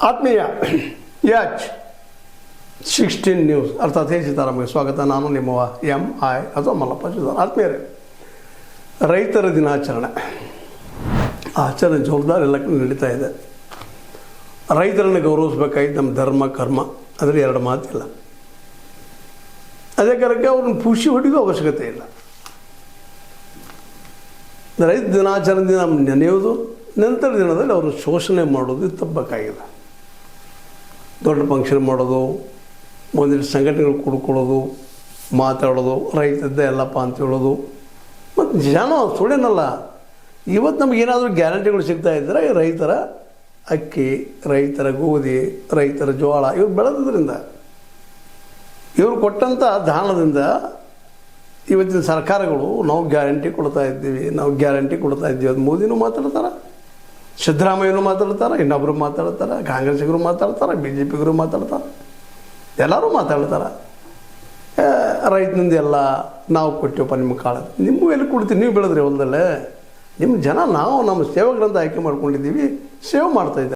ಆತ್ಮೀಯ H16 news ಅರ್ಥಾತ್ ಸೀತಾರಾಮಗೆ ಸ್ವಾಗತ. ನಾನು ನಿಮ್ಮವ MI ಅಥವಾ ಮಲ್ಲಪ್ಪ ಜೋದಾರ್. ಆತ್ಮೀಯರೇ, ರೈತರ ದಿನಾಚರಣೆ ಆಚರಣೆ ಜೋರ್ದಾರ್ ಎಲ್ಲ ನಡೀತಾ ಇದೆ. ರೈತರನ್ನು ಗೌರವಿಸ್ಬೇಕಾಗಿದ್ದು ನಮ್ಮ ಧರ್ಮ ಕರ್ಮ, ಅದರಲ್ಲಿ ಎರಡು ಮಾತಿಲ್ಲ. ಅದೇ ಕಾರಣಕ್ಕೆ ಅವ್ರನ್ನ ಪುಷಿ ಹೊಡಿಗೂ ಅವಶ್ಯಕತೆ ಇಲ್ಲ. ರೈತ ದಿನಾಚರಣೆ ನಮ್ಮ ನೆನೆಯೋದು, ನಂತರ ದಿನದಲ್ಲಿ ಅವರು ಶೋಷಣೆ ಮಾಡೋದು ತಪ್ಪಬೇಕಾಗಿದೆ. ದೊಡ್ಡ ಫಂಕ್ಷನ್ ಮಾಡೋದು, ಒಂದಿಷ್ಟು ಸಂಘಟನೆಗಳು ಕುಡ್ಕೊಳ್ಳೋದು, ಮಾತಾಡೋದು, ರೈತದ್ದೇ ಎಲ್ಲಪ್ಪ ಅಂತ ಹೇಳೋದು. ಮತ್ತು ಜನ ಸುಳ್ಳೇನಲ್ಲ, ಇವತ್ತು ನಮಗೇನಾದರೂ ಗ್ಯಾರಂಟಿಗಳು ಸಿಗ್ತಾ ಇದ್ದರೆ ರೈತರ ಅಕ್ಕಿ, ರೈತರ ಗೋಧಿ, ರೈತರ ಜೋಳ ಇವ್ರು ಬೆಳೆದ್ರಿಂದ, ಇವರು ಕೊಟ್ಟಂಥ ದಾನದಿಂದ ಇವತ್ತಿನ ಸರ್ಕಾರಗಳು ನಾವು ಗ್ಯಾರಂಟಿ ಕೊಡ್ತಾ ಇದ್ದೀವಿ, ನಾವು ಗ್ಯಾರಂಟಿ ಕೊಡ್ತಾ ಇದ್ದೀವಿ. ಅದು ಮೋದಿನೂ ಮಾತಾಡ್ತಾರೆ, ಸಿದ್ದರಾಮಯ್ಯನೂ ಮಾತಾಡ್ತಾರೆ, ಇನ್ನೊಬ್ಬರು ಮಾತಾಡ್ತಾರೆ, ಕಾಂಗ್ರೆಸ್ಸಿಗರು ಮಾತಾಡ್ತಾರೆ, BJPಗರು ಮಾತಾಡ್ತಾರೆ, ಎಲ್ಲರೂ ಮಾತಾಡ್ತಾರೆ. ರೈತನಿಂದ ಎಲ್ಲ ನಾವು ಕೊಟ್ಟೆವಪ್ಪ ನಿಮ್ಮ ಕಾಳ, ನಿಮಗೂ ಎಲ್ಲಿ ಕೊಡ್ತೀವಿ, ನೀವು ಬೆಳೆದ್ರಿ ಹೊಲದಲ್ಲೇ, ನಿಮ್ಮ ಜನ ನಾವು ನಮ್ಮ ಸೇವಕರಂತ ಆಯ್ಕೆ ಮಾಡ್ಕೊಂಡಿದ್ದೀವಿ, ಸೇವೆ ಮಾಡ್ತಾಯಿದ್ದಾರೆ.